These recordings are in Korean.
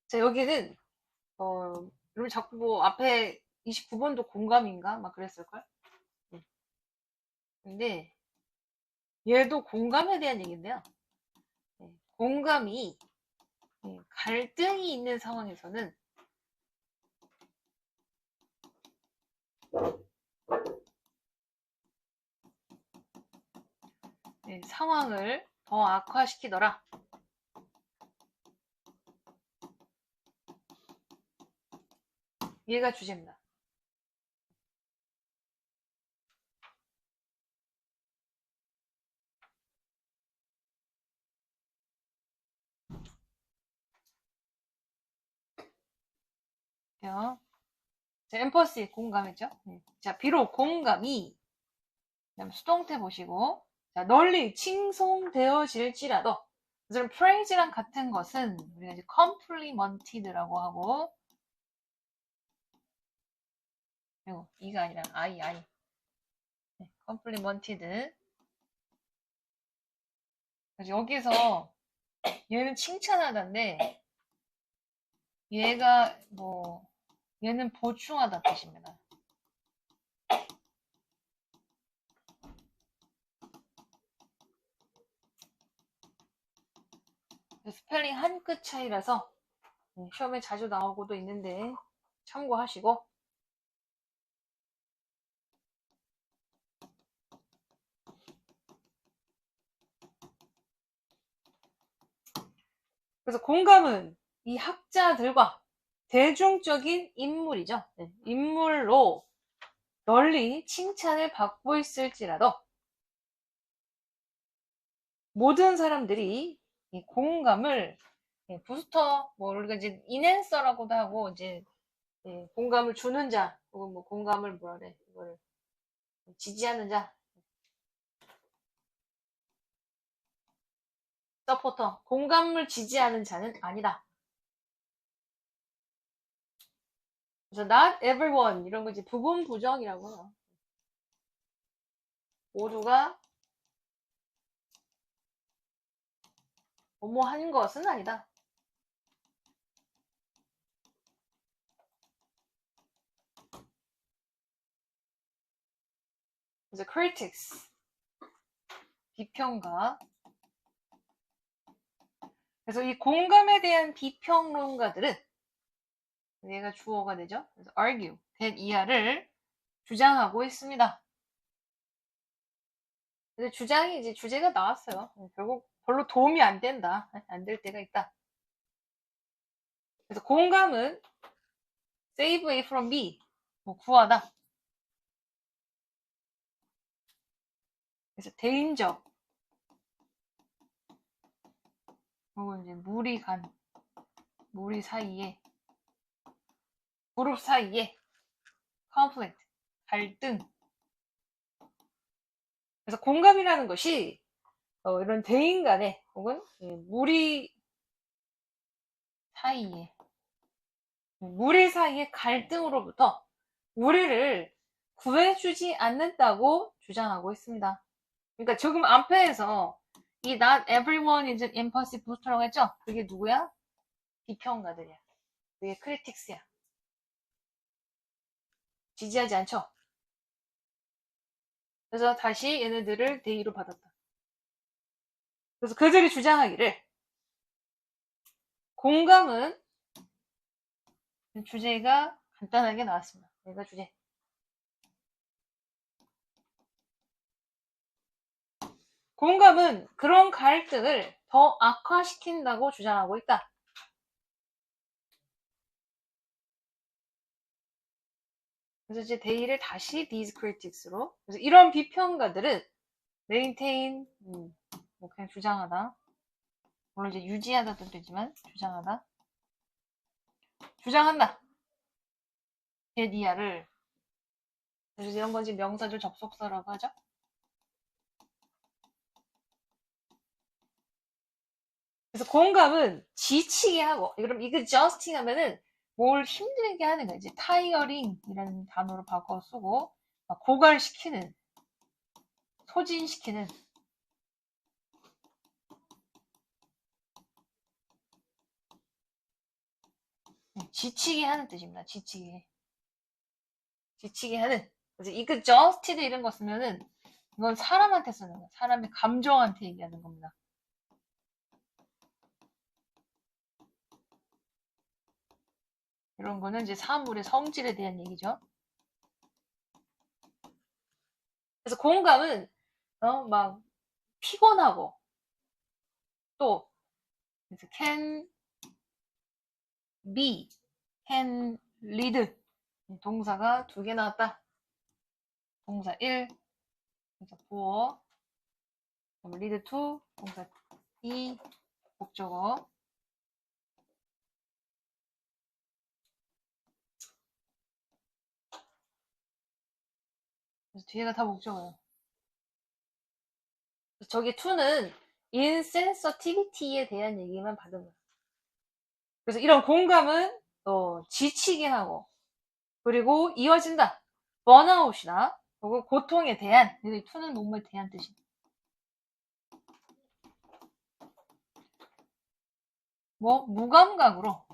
자, 여기는, 여러분 자꾸 뭐 앞에 29번도 공감인가? 막 그랬을걸? 네. 근데 얘도 공감에 대한 얘기인데요. 네. 공감이 갈등이 있는 상황에서는 상황을 더 악화시키더라. 얘가 주제입니다. 자, 엠퍼시 공감했죠? 자, 비록 공감이 그다음 수동태 보시고 자, 널리 칭송되어질지라도 그럼 praise랑 같은 것은 우리가 이제 complimented라고 하고 그리고 이가 아니라 I complimented. 그래서 여기서 얘는 칭찬하다인데 얘가 뭐 얘는 보충하다 뜻입니다. 스펠링 한 끗 차이라서 시험에 자주 나오고도 있는데 참고하시고 그래서 공감은 이 학자들과 대중적인 인물이죠. 인물로 널리 칭찬을 받고 있을지라도 모든 사람들이 이 공감을 부스터 뭐 우리가 이제 인핸서라고도 하고 이제 공감을 주는 자 혹은 뭐 공감을 뭐라 그래 이거를 지지하는 자 서포터 공감을 지지하는 자는 아니다. 그래서 not everyone 이런 거 이제 부분 부정이라고 해요. 모두가 뭐뭐 한 것은 아니다. 그래서 critics 비평가. 그래서 이 공감에 대한 비평론가들은 얘가 주어가 되죠. 그래서 argue 대이하를 주장하고 있습니다. 근데 주장이 이제 주제가 나왔어요. 결국 별로 도움이 안 된다. 안 될 때가 있다. 그래서 공감은 save away from me 뭐 구하다. 그래서 danger 혹은 이제 무리 사이에 그룹 사이에 conflict 갈등. 그래서 공감이라는 것이 이런 대인 간에 혹은 사이에 무리 사이의 갈등으로부터 우리를 구해주지 않는다고 주장하고 있습니다. 그러니까 지금 앞에서 이 not everyone is an impulsive booster라고 했죠? 그게 누구야? 비평가들이야. 그게 크리틱스야. 지지하지 않죠? 그래서 다시 얘네들을 대의로 받았다. 그래서 그들이 주장하기를 공감은 주제가 간단하게 나왔습니다. 얘가 주제. 공감은 그런 갈등을 더 악화시킨다고 주장하고 있다. 그래서 이제 대의를 다시 these critics로. 그래서 이런 비평가들은 maintain, 뭐 그냥 주장하다. 물론 이제 유지하다도 되지만 주장하다. 주장한다. 대디아를. 그래서 이런 건 이제 명사절 접속사라고 하죠. 그래서 공감은 지치게 하고, 그럼 이거 justing 하면은 뭘 힘들게 하는 거야. 이제 tiring이라는 단어로 바꿔 쓰고, 고갈시키는, 소진시키는. 지치게 하는 뜻입니다. 지치게 하는. 그래서 이그 justed 이런 거 쓰면은 이건 사람한테 쓰는 거야. 사람의 감정한테 얘기하는 겁니다. 이런 거는 이제 사물의 성질에 대한 얘기죠. 그래서 공감은 막 피곤하고 또 그래서 can be, can lead 동사가 2개 나왔다. 동사 1, 동사 보어, lead to, 동사 2, 목적어. 그래서 뒤에가 다 목적어예요. 저기 to는 insensitivity에 대한 얘기만 받은 거예요. 그래서 이런 공감은 지치게 하고 그리고 이어진다. 번아웃이나 혹은 고통에 대한, 이 to는 몸에 대한 뜻입니다. 무감각으로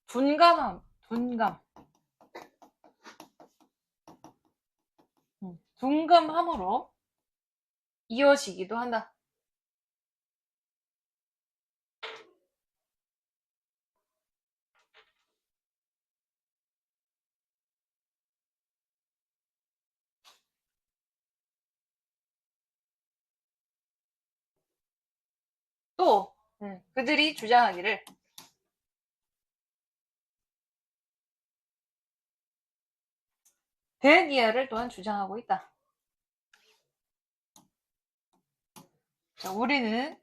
둔감함, 둔감함으로 이어지기도 한다. 또 그들이 주장하기를 대기야를 또한 주장하고 있다. 자, 우리는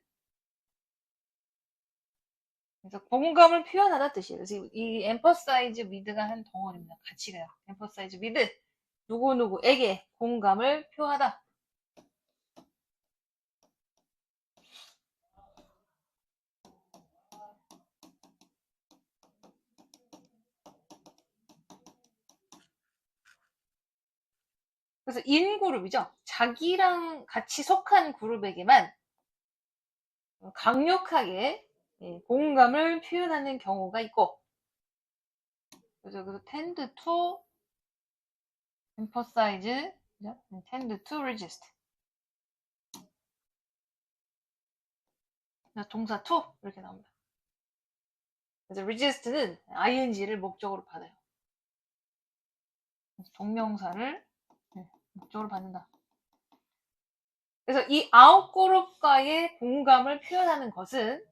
그래서 공감을 표현하다 뜻이에요. 그래서 이 emphasize with가 한 덩어리입니다. 같이 가요. emphasize with 누구누구에게 공감을 표하다. 그래서 인그룹이죠. 자기랑 같이 속한 그룹에게만 강력하게 공감을 표현하는 경우가 있고, 그래서 tend to emphasize, tend to resist. 동사 to 이렇게 나옵니다. 그래서 resist는 ing를 목적으로 받아요. 동명사를 목적으로 받는다. 그래서 이 아웃그룹과의 공감을 표현하는 것은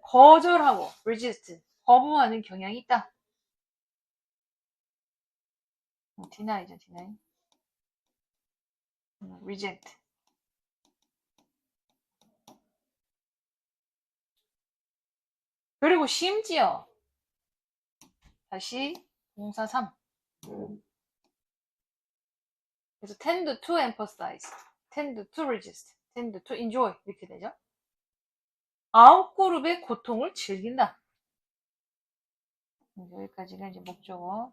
거절하고 resist, 거부하는 경향이 있다. deny죠, deny. reject. 그리고 심지어 다시 동사 3. 그래서 tend to emphasize, tend to resist, tend to enjoy 이렇게 되죠. 아웃그룹의 고통을 즐긴다. 여기까지가 이제 목적어.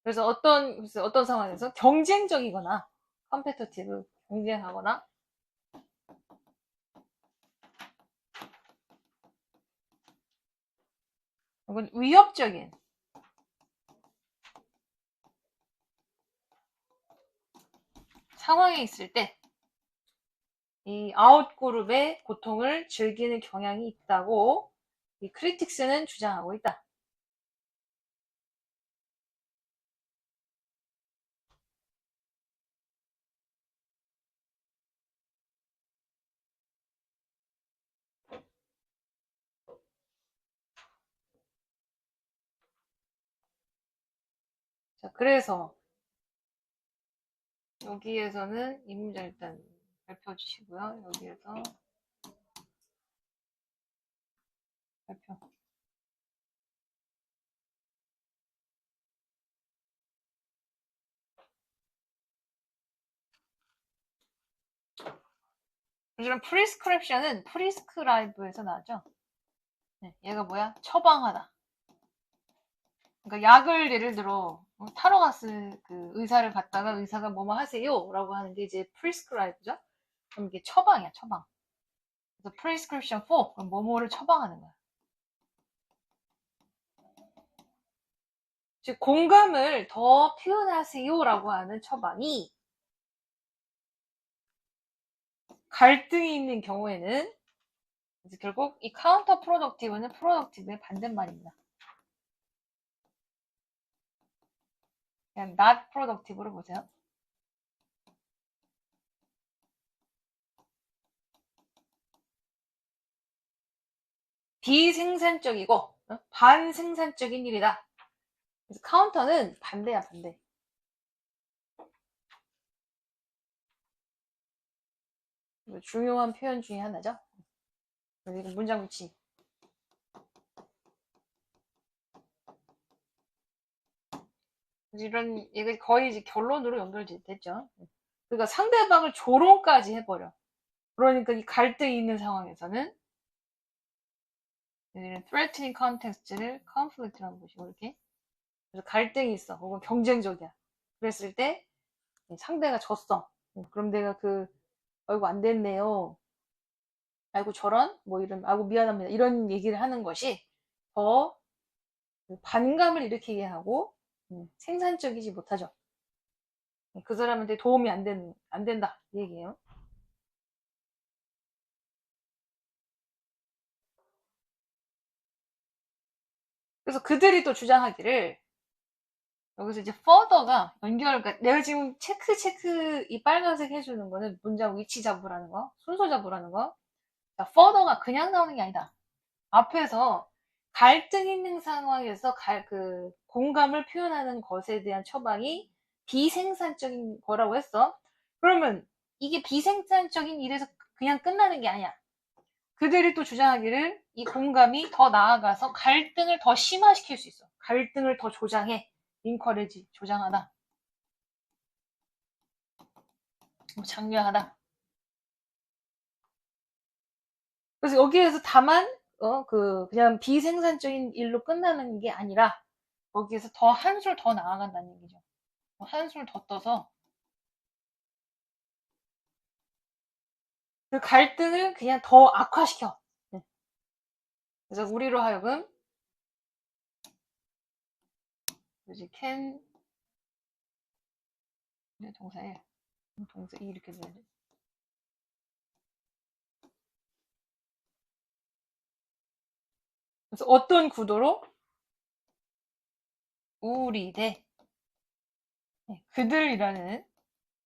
그래서 어떤 상황에서 경쟁적이거나 컴페터티브, 경쟁하거나 혹은 위협적인 상황에 있을 때 이 아웃그룹의 고통을 즐기는 경향이 있다고 이 크리틱스는 주장하고 있다. 자, 그래서 여기에서는 이 문장 일단 발표 주시고요. 여기에서 발표. 이런 prescription은 prescribe에서 나왔죠. 얘가 뭐야? 처방하다. 그러니까 약을 예를 들어 타러 갔을 그 의사를 갔다가 의사가 뭐뭐 하세요 라고 하는 게 이제 prescribe죠. 그럼 이게 처방이야, 처방. 그래서 prescription for, 그럼 뭐뭐를 처방하는 거야. 즉, 공감을 더 표현하세요라고 하는 처방이 갈등이 있는 경우에는 그래서 결국 이 카운터 프로덕티브는 프로덕티브의 반대말입니다. 그냥 not productive로 보세요. 비생산적이고 반생산적인 일이다. 그래서 카운터는 반대야, 반대. 중요한 표현 중에 하나죠. 그리고 문장 위치. 이런 이게 거의 이제 결론으로 연결됐죠. 그러니까 상대방을 조롱까지 해버려. 그러니까 이 갈등이 있는 상황에서는 threatening context를 conflict라고 보시고 이렇게 그래서 갈등이 있어. 혹은 경쟁적이야. 그랬을 때 상대가 졌어. 그럼 내가 아이고 안 됐네요. 아이고 저런 뭐 이런 아이고 미안합니다. 이런 얘기를 하는 것이 더 반감을 일으키게 하고 생산적이지 못하죠. 그 사람한테 도움이 안 된다 이 얘기예요. 그래서 그들이 또 주장하기를 여기서 이제 further가 그러니까 내가 지금 체크 이 빨간색 해주는 거는 문장 위치 잡으라는 거, 순서 잡으라는 거. 자, further가 그냥 나오는 게 아니다. 앞에서 갈등 있는 상황에서 공감을 표현하는 것에 대한 처방이 비생산적인 거라고 했어. 그러면 이게 비생산적인 일에서 그냥 끝나는 게 아니야. 그들이 또 주장하기를 이 공감이 더 나아가서 갈등을 더 심화시킬 수 있어. 갈등을 더 조장해. 인커레지, 조장하다. 뭐 장려하다. 그래서 여기에서 다만 그냥 비생산적인 일로 끝나는 게 아니라 거기에서 더 한술 더 나아간다는 얘기죠. 한술 더 떠서 그 갈등을 그냥 더 악화시켜. 네. 그래서 우리로 하여금 뭐지 can 동사에 동사 이렇게 돼야지. 그래서 어떤 구도로 우리 그들이라는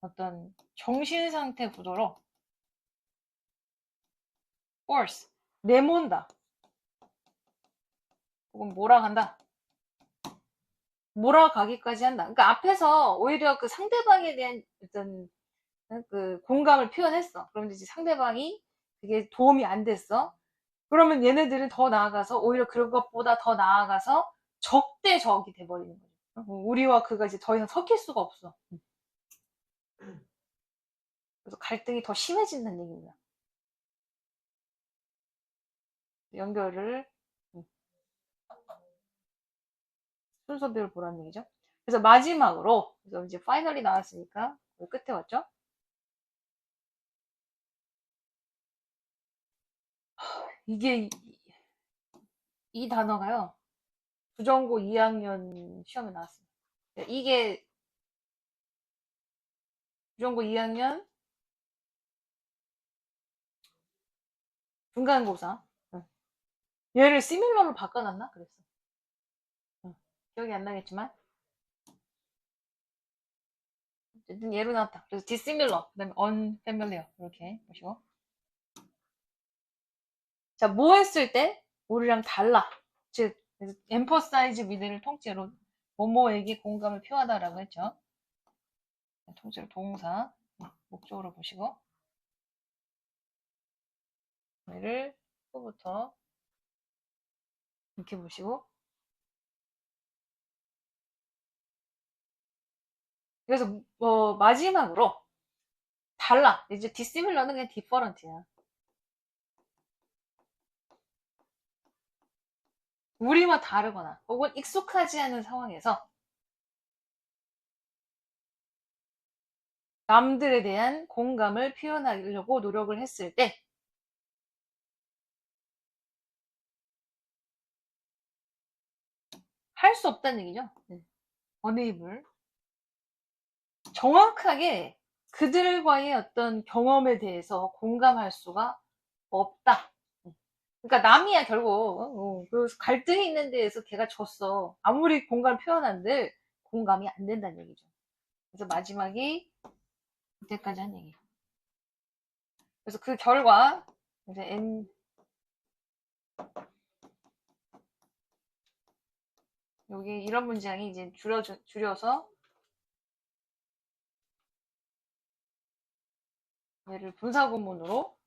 어떤 정신 상태 구도로 force 내몬다. 혹은 몰아간다. 몰아가기까지 한다. 그러니까 앞에서 오히려 그 상대방에 대한 어떤 그 공감을 표현했어. 그럼 이제 상대방이 그게 도움이 안 됐어. 그러면 얘네들은 더 나아가서 오히려 그런 것보다 더 나아가서 적대적이 돼버리는 거죠. 우리와 그가 이제 더 이상 섞일 수가 없어. 그래서 갈등이 더 심해진다는 얘기입니다. 연결을 순서대로 보라는 얘기죠. 그래서 마지막으로 그래서 이제 파이널이 나왔으니까 끝에 왔죠. 이게 이 단어가요. 부전고 2학년 시험에 나왔습니다. 이게 부전고 2학년 중간고사. 얘를 시밀러로 바꿔놨나? 그랬어. 기억이 안 나겠지만. 어쨌든 얘로 나왔다. 그래서 dissimilar, 그 다음에 unfamiliar. 이렇게 보시고. 자, 뭐 했을 때 우리랑 달라. 즉, emphasize with를 통째로 뭐뭐에게 공감을 표하다라고 했죠. 통째로 동사, 목적으로 보시고. 얘를 후부터 이렇게 보시고. 그래서 마지막으로 달라. 이제 dissimilar는 그냥 different야. 우리와 다르거나 혹은 익숙하지 않은 상황에서 남들에 대한 공감을 표현하려고 노력을 했을 때 할 수 없다는 얘기죠. unable. 정확하게 그들과의 어떤 경험에 대해서 공감할 수가 없다. 그러니까 남이야 결국 그 갈등이 있는 데에서 걔가 졌어. 아무리 공감 표현한들 공감이 안 된다는 얘기죠. 그래서 마지막이 이때까지 한 얘기. 그래서 그 결과 이제 여기 이런 문장이 이제 줄여서 얘를 분사구문으로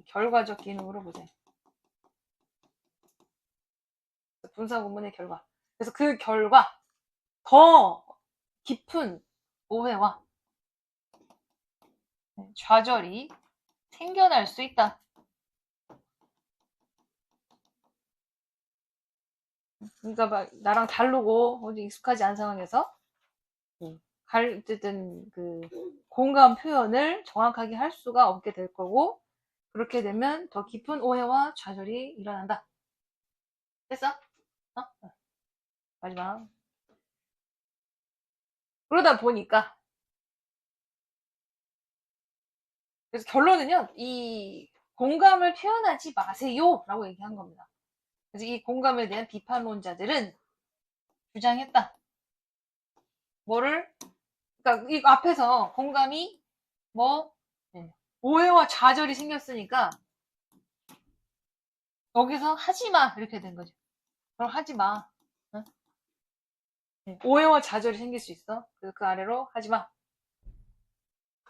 결과적 기능으로 보세요. 분사구문의 결과. 그래서 그 결과 더 깊은 오해와 좌절이 생겨날 수 있다. 그러니까 막 나랑 다르고 익숙하지 않은 상황에서 어쨌든 그 공감 표현을 정확하게 할 수가 없게 될 거고, 그렇게 되면 더 깊은 오해와 좌절이 일어난다. 됐어? 마지막. 그러다 보니까 그래서 결론은요, 이 공감을 표현하지 마세요 라고 얘기한 겁니다. 그래서 이 공감에 대한 비판론자들은 주장했다. 뭐를? 그러니까 이 앞에서 공감이 오해와 좌절이 생겼으니까 여기서 하지마 이렇게 된 거죠. 그럼 하지마. 응? 오해와 좌절이 생길 수 있어. 그래서 그 아래로 하지마.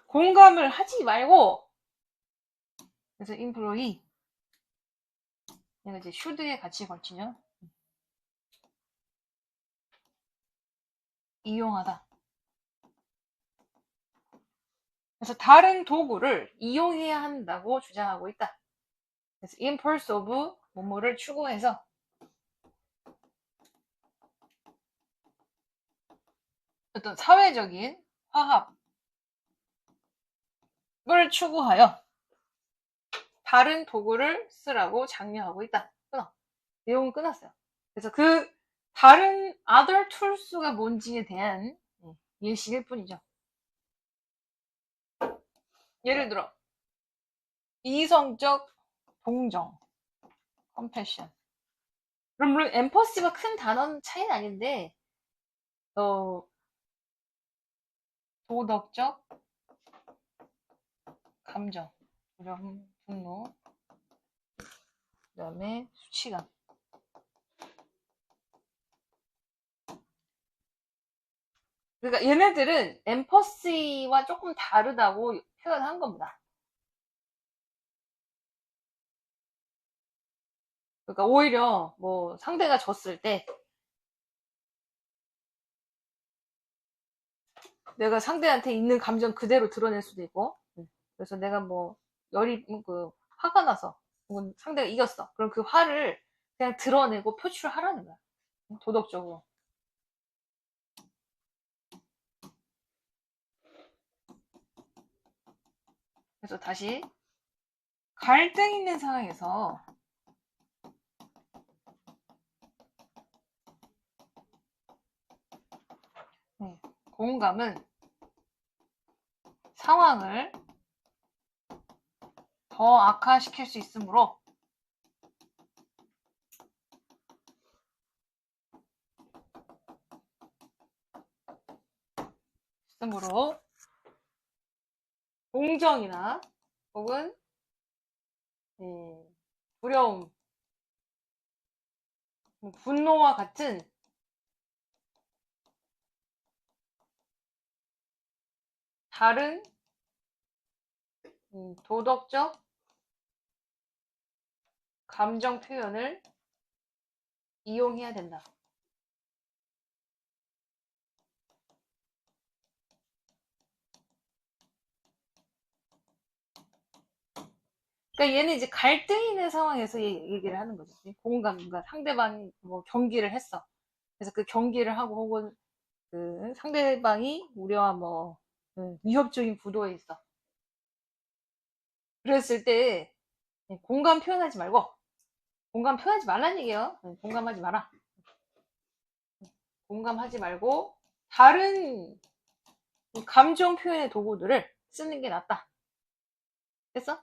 공감을 하지 말고, 그래서 employee, 얘가 이제 should에 같이 걸치죠. 이용하다. 그래서 다른 도구를 이용해야 한다고 주장하고 있다. 그래서 in pursuit of 뭐뭐를 추구해서 어떤 사회적인 화합을 추구하여 다른 도구를 쓰라고 장려하고 있다. 끊어. 내용은 끝났어요. 그래서 그 다른 other tools가 뭔지에 대한 예시일 뿐이죠. 예를 들어 이성적 동정, compassion. 물론 empathy가 큰 단어 차이는 아닌데 도덕적 감정, 두려움, 분노, 그 다음에 수치감. 그러니까 얘네들은 엠퍼시와 조금 다르다고 표현한 겁니다. 그러니까 오히려 뭐 상대가 졌을 때 내가 상대한테 있는 감정 그대로 드러낼 수도 있고, 그래서 내가 뭐 화가 나서 혹은 상대가 이겼어. 그럼 그 화를 그냥 드러내고 표출하라는 거야. 도덕적으로. 그래서 다시 갈등 있는 상황에서 공감은 상황을 더 악화시킬 수 있으므로 공정이나 혹은 두려움, 분노와 같은 다른 도덕적 감정 표현을 이용해야 된다. 그러니까 얘는 이제 갈등 있는 상황에서 얘기를 하는 거죠. 공감, 그러니까 상대방이 뭐 경기를 했어. 그래서 그 경기를 하고 혹은 그 상대방이 우리와 뭐 위협적인 구도에 있어. 그랬을 때 공감 표현하지 말고, 공감 표현하지 말라는 얘기예요. 공감하지 마라. 공감하지 말고 다른 감정 표현의 도구들을 쓰는 게 낫다. 됐어?